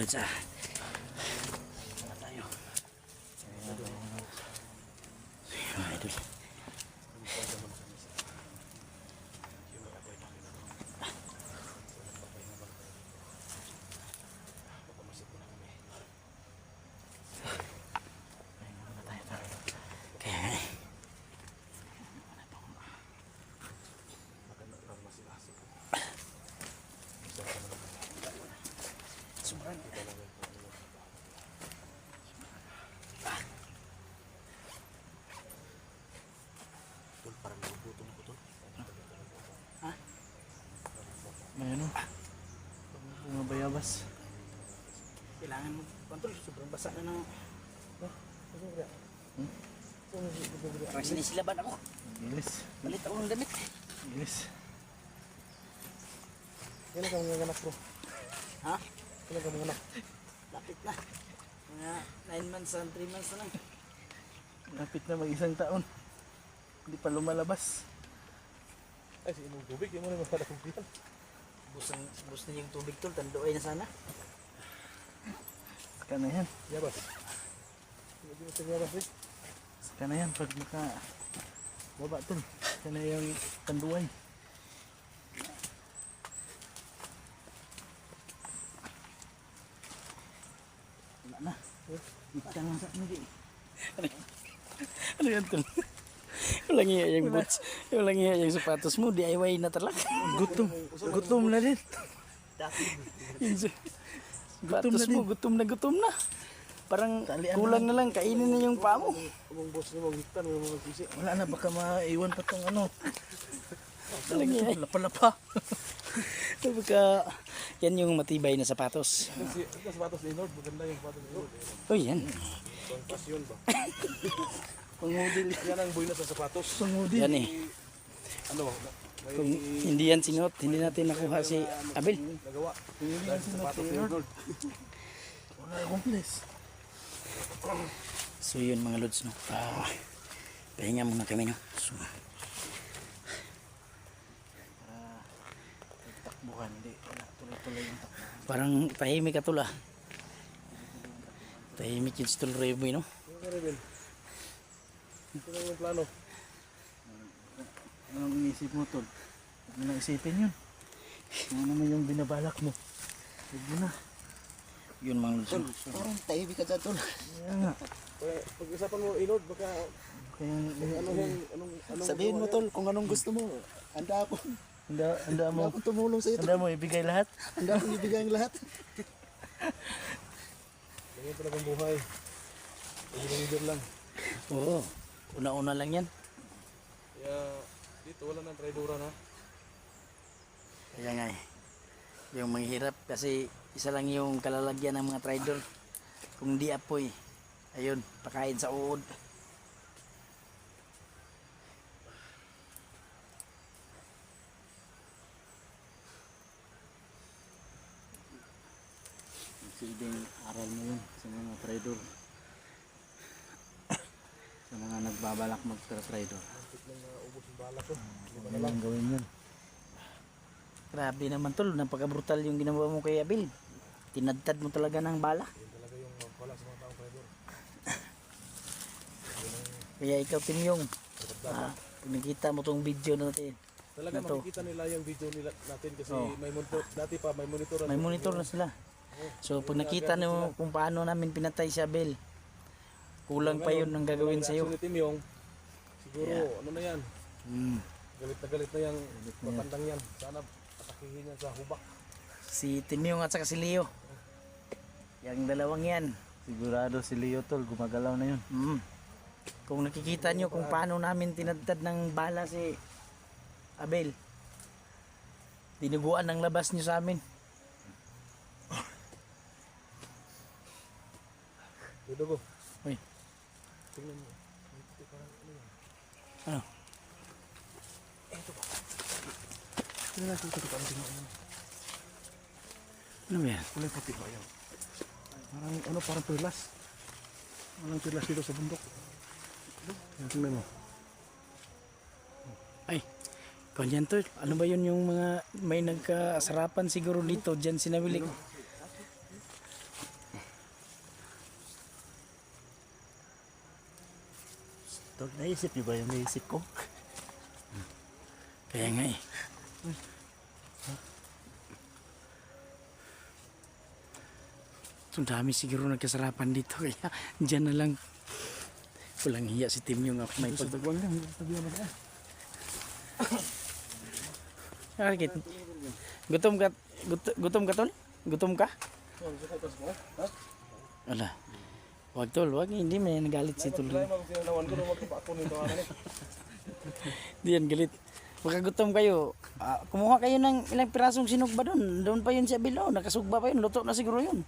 lods ah. Wala tayo. Mga idol. May ano? Bunga bayabas. Kailangan mo kontrol. Sobrang basa na ng... Parang sinisilaban ako. Gilis. Balit ako ng damit. Gilis. Kailan ka mga anak bro? Ha? Kailan ka mga anak? Lapit na. Mga 9 months and 3 months na lang. Lapit na mag-isang taon. Hindi pa lumalabas. Ay, si inong tubig. Yung mo na mga tubig. Bus na yung tubig tol. Tandoy na sana. Saka na yan. Yabas. Hindi mo sa yabas eh. Saka na yan. Pag maka... Baba tol. Saka na yung tanduay. Wala na. Ikan lang sa hindi. Ano yan tol? Walang iya yung boots. Walang iya yung sapatos mo. DIY na talaga. Gutom. Gutom na din. Yung sapatos mo. Gutom na. Parang kulang na lang. Kainin na yung paa mo. Kung boss niyo mag-hiktan, mga mag-sisi. Wala na. Baka maiwan pa tong ano. Walang iya. Lapa-lapa. Baka yan yung matibay na sapatos. Ito sapatos ni Lord. Maganda yung sapatos ni Lord. Oh yan. Pangpasyon ba? Pangudil. Yan ang buhay na sa sapatos. Pangudil. Yan eh. Ano? Kung hindi yan sinuot, hindi natin nakuha si Abel. Nagawa. Dahil sa sapatos ni Lord. Wala akong place. So yun mga lods no. Pahinga muna kami no. So, Takbuhan. Hindi. Wala. Tuloy-tuloy yung takbo. parang tahimik ka tula. Tahimik yung stol reboy no. Ano ka rin? Ito lang yung plano. Anong inisip mo tol? Huwag mo na isipin yun. Ano naman yung binabalak mo? Huwag mo na. Yun mga lods no. Parang tahimik ka dyan tol. Kaya nga. Pag-isapan mo, Lord, baka Kaya anong Sabihin mo tol kung anong gusto mo. Handa ako. handa mo. Handa akong tumulong sa iyo. Handa mo ibigay lahat. Handa akong ibigay ang lahat. ganyan talagang buhay. Leader lang. Oo. Una-una lang yan. Kaya dito wala nang traidora na. Kaya nga eh. Yung manghirap kasi isa lang yung kalalagyan ng mga trader. Kung di apoy, ayun, pakain sa uod. Silbing aral mo yun sa mga trader. Sa mga nagbabalak mag-trader. Ubus yung bala ko. Ano lang gawin yun? Grabe naman tol, napaka-brutal yung ginawa mo kay Abel. Tinadtad mo talaga ng bala. Yun talaga yung magpala sa mga taong traidor. Kaya ikaw Timyong, pag nakita mo tong video natin, Talaga na to. makikita nila yung video nila natin kasi Oh. may monitor. Dati pa may monitor. may monitor na sila. So pag nakita mo kung paano namin pinatay si Abel, kulang pa yun ang gagawin sa'yo. Sulitin yung siguro ano na yan. Galit na yung matandang yan. Sana atakihin yan sa hubak. Si Timyong at saka si Leo. Yung dalawang yan. Sigurado si Leo tol, gumagalaw na yun. Kung nakikita nyo kung paano namin tinadtad ng bala si Abel, dinuguan ng labas nyo sa amin. Dito ko. Uy, Tingnan mo. Ito parang ano yan. ano? Tingnan natin ito parang tingnan mo. Ano ba yan? Kulay puti ba yan? Parang ano parang perlas. Parang perlas dito sa bundok. Yan, tingnan mo. Ay, kanyan to. Ano ba yun yung mga may nagkasarapan siguro dito dyan sinawili ko. Tol, naisip niyo ba yung naisip ko? Kaya nga eh. Ang dami siguro nagkasarapan dito kaya dyan na lang. Walang hiya si Tim yung may pag... Tagwang lang, sabihan mo na. Bakit? Gutom ka? Gutom ka tol? Gutom ka? Wala. Wag tol, wag. Hindi may nagalit si tol. Hindi yan galit. Baka gutom kayo. Kumuha kayo ng ilang pirasong sinugba doon. Doon pa yun sa Bilao. Nakasugba pa yun. Luto na siguro yun.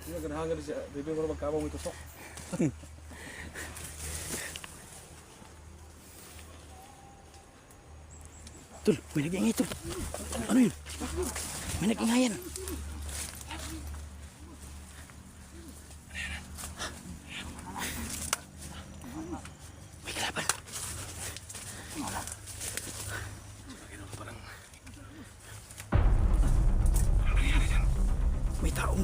Yung ganahangan siya, bibig mo na magkamong ito sok. Tol, may nag-ingay tol. Ano yun? May nag-ingayan. May kalaban. May taong...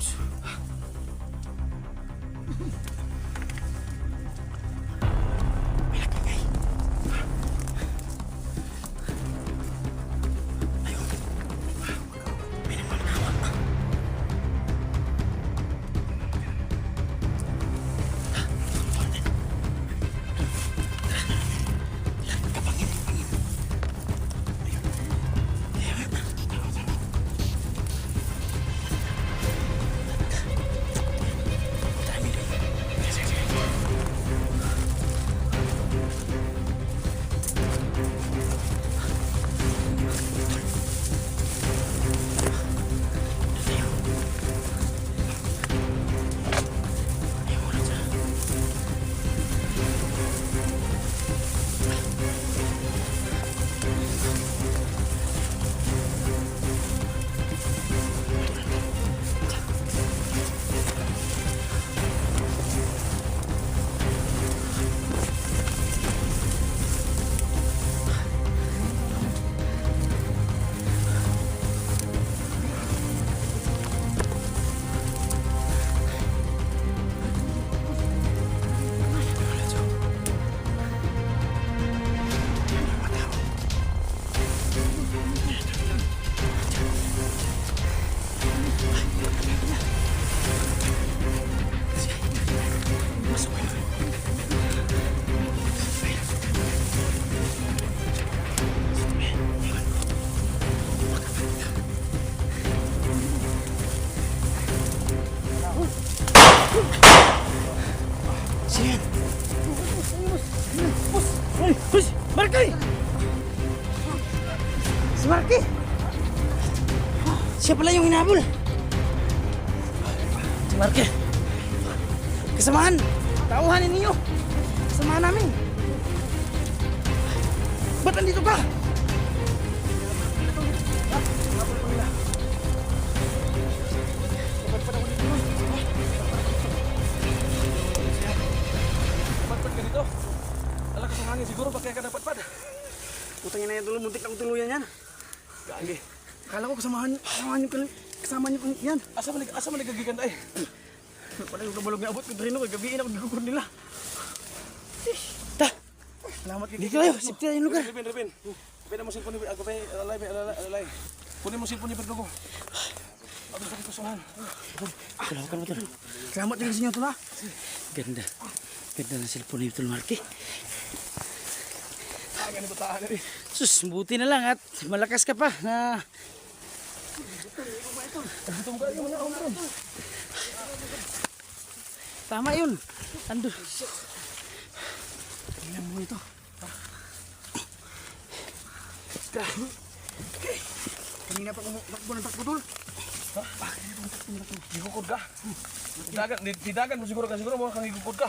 May nag-ingay. Ayun. May nagmamakawa. Kapangin. Siyan. Uy, uy, Marky! Si Marky! Siya pala yung hinabol. Si Marky. Kasamahan. Tauhanin ninyo. Kasamahan namin. Ba't nandito ka? Patpat ka dito. Alakas ang hangin siguro, bakit ka napatpad? Putangin na yan tulo, muntik na tuluyan yan. Gagi. Akala ko kasama niyo yan. Asa man nagagigan tayo? Pala yung kabalog na abot ko rin ako, gabiin ako gagukod nila. Ta, Salamat kay dito kayo. Sipti na yung lugar. Revin. Pwede mo silpon ni Agapay, alalay. Kunin mo silpon ni Berdugo. Abis sa kikusuhan. Kalaw ka na tol. Salamat din sa inyo tula. Ganda. Ganda ng cellphone ni Tol Marky. Ganito tahan eh. Sus, buti na lang at malakas ka pa na... Gutom ka, yung mga umron. Tama yun. Ando. Tingnan mo ito. Okay. Kanina pa takbo ng takbo tol. Gigukod ka. Didagan mo siguro mo kang gigukod ka.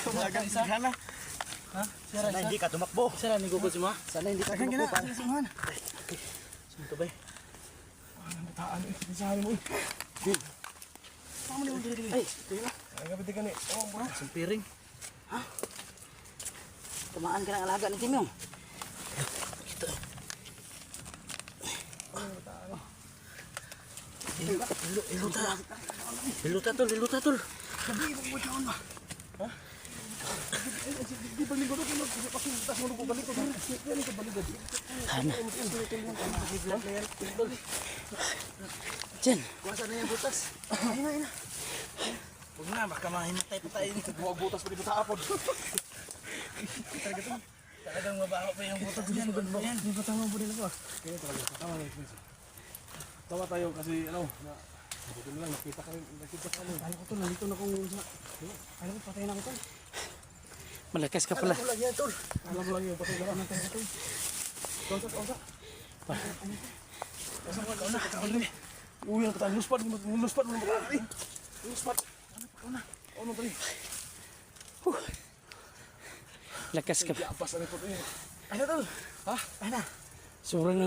Kumagan isa. Sana. Ha? Sana hindi ka tumakbo. Sana ni Gugod si Ma. Sana hindi ka Dagan tumakbo. gina. Sumuhan. Saan ba? Ang taan eh. Isahan mo eh. Tama mo dili. Ay, ito yun. Ay, kapit ka ni. Oh, bro. Isang piring. Tamaan ka ng alaga ni Timyong. Liluta tol. Gabi mo taon ba? Di baligo to kung pasuntas mo ko balik ko. Ano ka baligo? Hana. Diyan. Kuwasa na yung butas. Ayun na. Huwag na, baka mahimatay pa tayo. Buwag butas pa di buta apod. Talagang mabaho pa yung butas niyan. Yan, yung patama po nila ko. Kaya talaga. Tama na yung tawa tayo kasi ano, na buti na lang nakita ka rin, nakita ka rin. Alam ko tol, nandito na kung sa... Alam ko, patay na ako tol. Malakas ka pala. Wala yan, tol. Alam mo lang yung patay lang. Patay na tol. Kausa. Uy, ang katang luspad mo na ba? Luspad. Ano pa rin? Lakas ka. Apas na ito eh. Ano, tol? Ha? Ay na. Sobrang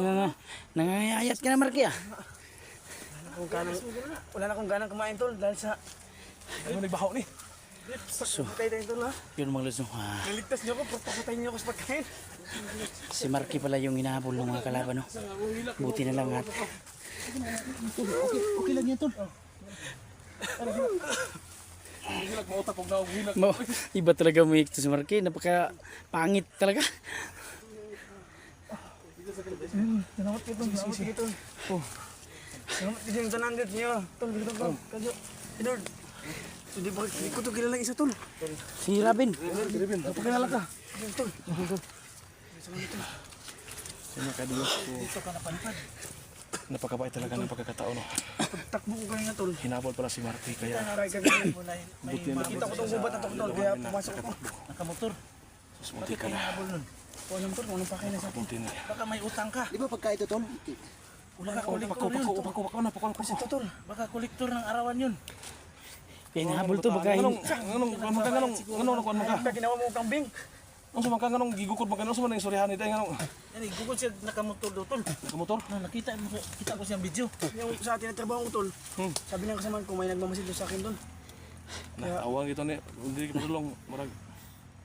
nangangayayat ka na, Marky ah. Wala na akong ganang kumain, tol. Dahil sa... Ano nagbahaw ni? So, Patay tayo, tol, ha? yun mga lusong. Naligtas niyo ako, papatayin niyo ako sa pagkain. Si Marky pala yung hinahabol ng mga kalaban, no? Buti na lang at Okay lang yan, tol. Hilag mautak kung nahuhilag. iba talaga umiik to si Marky. Napaka pangit talaga. Salamat kayo, tol. Salamat kayo, tol. Salamat kayo yung 100 niyo. Tol, dito tol. Kadyo. Edward. Hindi ko to kilala isa, tol. Si Robin. Napakilala ka. Tol. Sinakadiyos ko. Dito ka napanipad. Napakabait talaga ng pagkakataon. No? Pagtakbo ko kanina, tol. Hinabol pala si Marky kaya Naray ka ganyan mo na. Makita ko itong gubat na to, tol. Kaya pumasok ako. Nakamotor. sus munti ka na. Habol nun. O alam, tol, kung anong pakay na sa akin. Munti na. Baka may utang ka. Di ba pagka ito, tol? Wala ka kolektor yun. Pako na, pako. Ito, tol. Baka kolektor ng arawan yun. Kaya hinahabol to baka Anong Kaya ginawa mo kambing. anong gigukod magkano sa man yung soryahan nito anong Yan, gugod siya nakamotor daw tol. nakamotor. Nakita ko siyang video. Yung sa atin na trabaho ko, tol. Sabi ng kasamaan ko, may nagmamasid doon sa akin, tol. Awang ito ni hindi kita tulong marag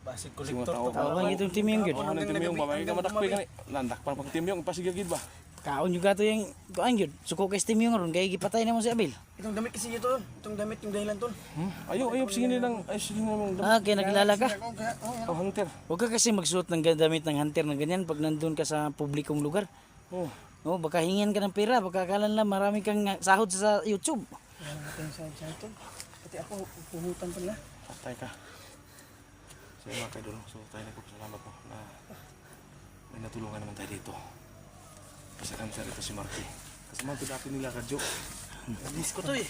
Basig si mga kolektor tao. to. Tawag itong team yung good. Ano nang timyong ba? May kamadakpi ka ni. Landak pa pang timyong pasigagid ba? Kaon juga to yung kuan yun. Suko kay team yung ron. Kaya gipatay na mo si Abil. Itong damit kasi ito, tol. Itong damit yung dahilan, tol. Ayo sige nilang ay sige nilang Ah, kaya nakilala ka. oh hunter. Huwag ka kasi magsuot ng damit ng hunter na ganyan pag nandun ka sa publikong lugar. Oh. Oh, baka hingin ka ng pera. Baka akala nila marami kang sahod sa YouTube. Wala natin sa tol. Pati ako, puhutan pa nila. Patay ka. So mga kaidol, so tayo nagpapasalamat po na may natulungan naman tayo dito. Kasi cancer ito si Marky. Kasi man dati nila kadyo. Miss ko to eh.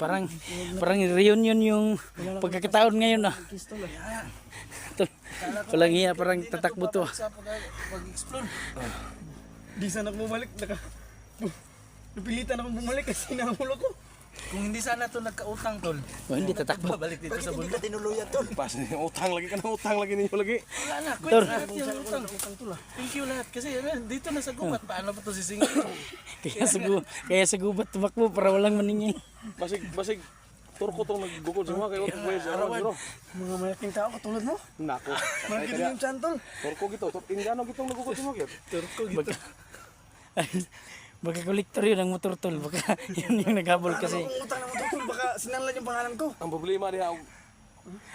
Parang reunion yung pagkakataon ngayon ah. Tol, walang hiya, parang tatakbo to ah. Sa pag-explore. Di sana ako bumalik. Napilitan akong bumalik kasi nahulog ko. Kung hindi sana to nagkautang tol. Oh, hindi tatakbo. Babalik dito sa bundok. tinuluyan, tol? Pas utang lagi ka na utang lagi ninyo lagi. Wala na. Tor. Kwenta lahat yung utang. Thank you lahat. Kasi dito na sa gubat. Paano pa to sisingin? Kaya sa gubat tumakbo para walang maningay. Basig turko tong naggugod sa mga kayo kung sa arawan. Mga malaking tao katulad mo. Nako. Malaki din yung tiyan, tol. Turko gito, ingano gitong naggugod sa mga. Turko gito. Baka kolektor yun ang motor tol. Baka yun yung naghabol kasi. Kung utang naman, tol, baka sinanlan yung pangalan ko. Ang problema diha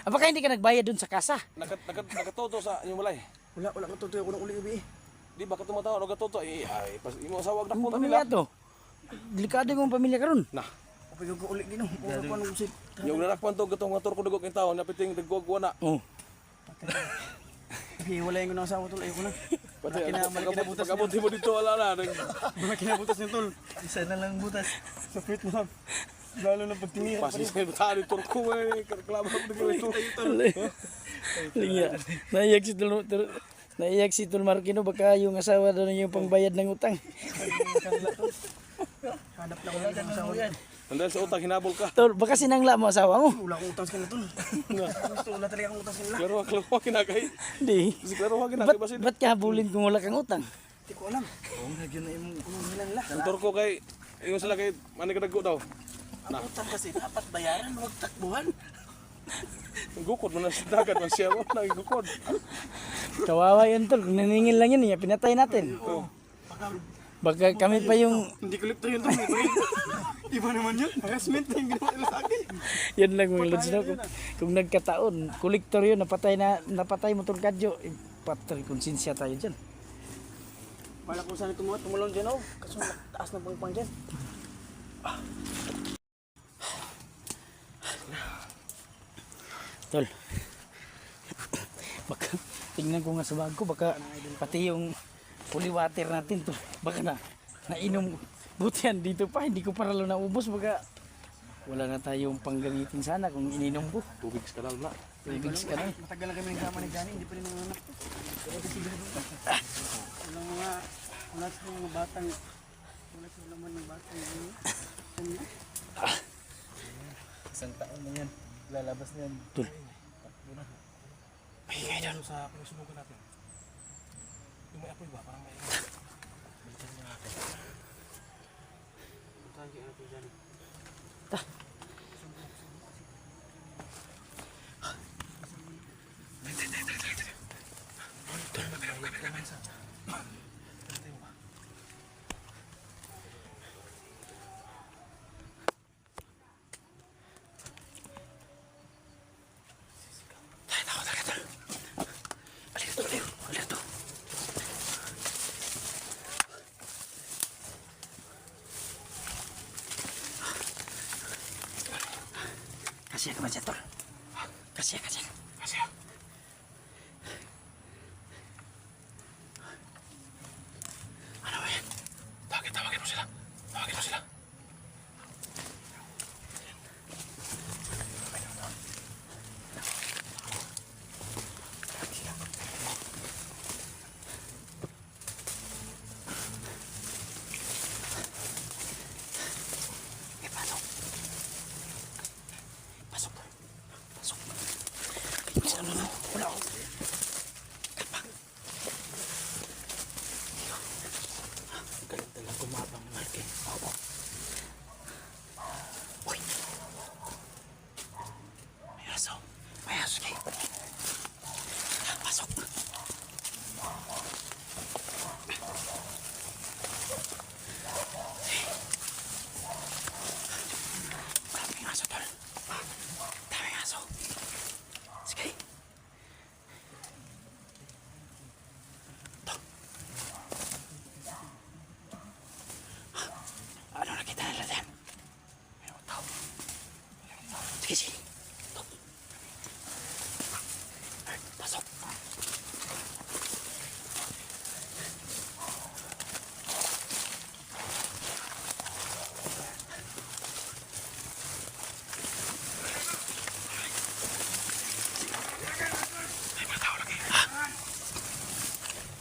Baka hindi ka nagbayad dun sa kasa. nakatoto sa inyong balay. Wala ko tutuyo ko ng uli-ubi. Di ba tumatawa og katoto ay pas imo asawa na Ang punta pamilya nila. to. Delikado yung pamilya karon. Nah, Kapag ko uli din, puro pa nung usit. yung narakpan to gatong motor ko dugog king tawo napiting dagwag wana. Oh. Hiwalayin ko ng asawa, tol. Ayoko na. Pati Malaki na butas pagabot mo dito wala na. Malaki na butas niya, tol. Isa na lang butas. Sa fit mo lang. Lalo na pag tinira. Pasi sa tari turko ay reklamo ko dito. Linya. Naiyak si Tol Marquino baka yung asawa daw na yung pangbayad ng utang. Hanap na ko lang ng asawa. Andal sa utang hinabol ka. Tol, baka sinangla mo asawa mo. Wala akong utang sa kanila, tol. Gusto, wala talaga akong utang sa kanila. Pero klaro kinakay. Hindi. Si klaro kinakay basin. Ba't ka habulin kung wala kang utang? Hindi ko alam. Oo, nagyan na yung nila nila. Ang turko kay ingon sila kay mani ka daggo daw. Ang utang kasi dapat bayaran. Huwag takbuhan. Gukod mo na sa dagat man siya mo nang gukod. Kawawa yun tol. Kung naningil lang yun, pinatay natin. Baka Baka kami pa yung Hindi kolektor yun tol. Iba naman yun. Harassment na yung ginawa nila sa akin. yan lang mga lods no. Kung nagkataon, kolektor yun, napatay mo tong kadyo, patay konsensya tayo dyan. Pala kung saan tumulong dyan oh. Kaso taas na pangpang dyan. Tol. Baka tingnan ko nga sa bag ko, baka pati yung holy water natin to. Baka nainom. Buti yan dito pa, hindi ko para lang naubos. Baka wala na tayong panggamitin sana kung ininom ko. Tubig ka lang na. Tubig ka na. Matagal na kami nagsama ni Johnny. Hindi pa rin mga anak ko. Wala silang mga batang. Wala silang laman ng batang. Isang taon na yan. Lalabas na yan. Tol. Ay, kaya doon. Sa pinasubukan natin. Yung may apoy ba? Parang may... Thank you, Ate Johnny. Kasih ka man siya, Tol. Kasih. Kasi Ano ba yan? tawagin mo sila. Tawagin mo sila. Eh, pasok. Pasok. Pasok. Bisa ano na? Wala ako. Kalma. Galit talaga kumabang ng Marke. Oo. Uy. May aso. May aso kayo. Pasok. Daming aso, Tol. Daming aso. Sige. Ito. Ano nakita nila dyan? Mayroong tao. Sige, sige. Ito. Ay, pasok. May mga tao lagi. Ha?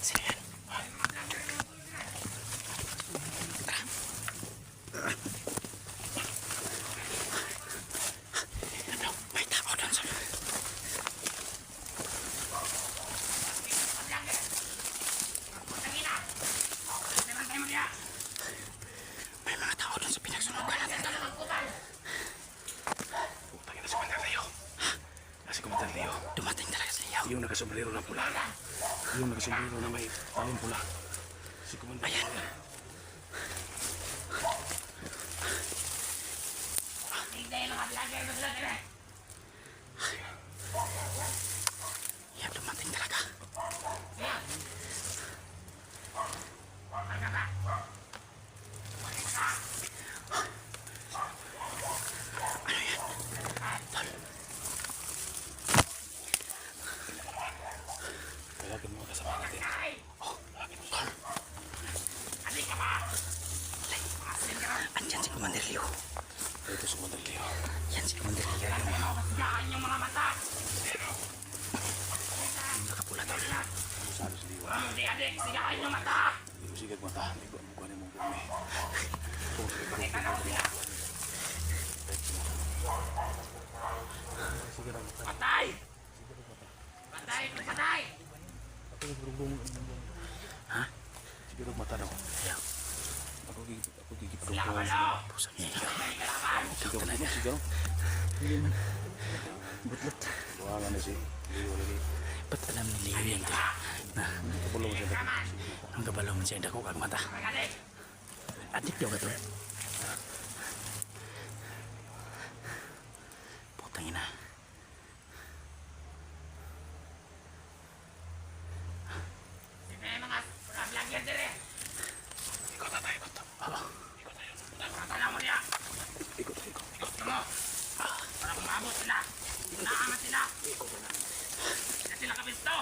Sino yan? Ano? May tao doon sa... May mga tao doon sa pinagsunugan natin. Putang ina si Commander Leo. Si Commander Leo. Dumating talaga sa iyo. Yung nakasombrero na pula. Yung nakasombrero na may talong pula. Si Commander Ayan. Leo. Yan, dumating talaga. Ano yan? Tol. Tawagin mo ang kasama natin. Oh, Tol. Andyan si Commander Leo. Ito si Commander Leo. Yan si Commander Leo. Yung nakapula, Tol. Salo si Leo. Hindi mo sigag mata. Hindi ko kukuhanin mong bumi. Ha? Siguro mata daw. Ayaw. Ako gigipadong ko. Pusa niya yun. Sigaw talaga. Sigaw. Butlot. Buwangan na si Leo lagi. Ba't alam ni Leo yan, Tol? Na Kapulong siya dati. ang kabalaw mo siya dako kag mata. Adik daw ka to. Putang ina. Ikot na tayo, ikot. Oo. Ikot tayo. Kaya mo niya! Ikot tayo, ikot. Gusto mo? Para kumabot sila! Inaangat sila! Hindi sila kabisto!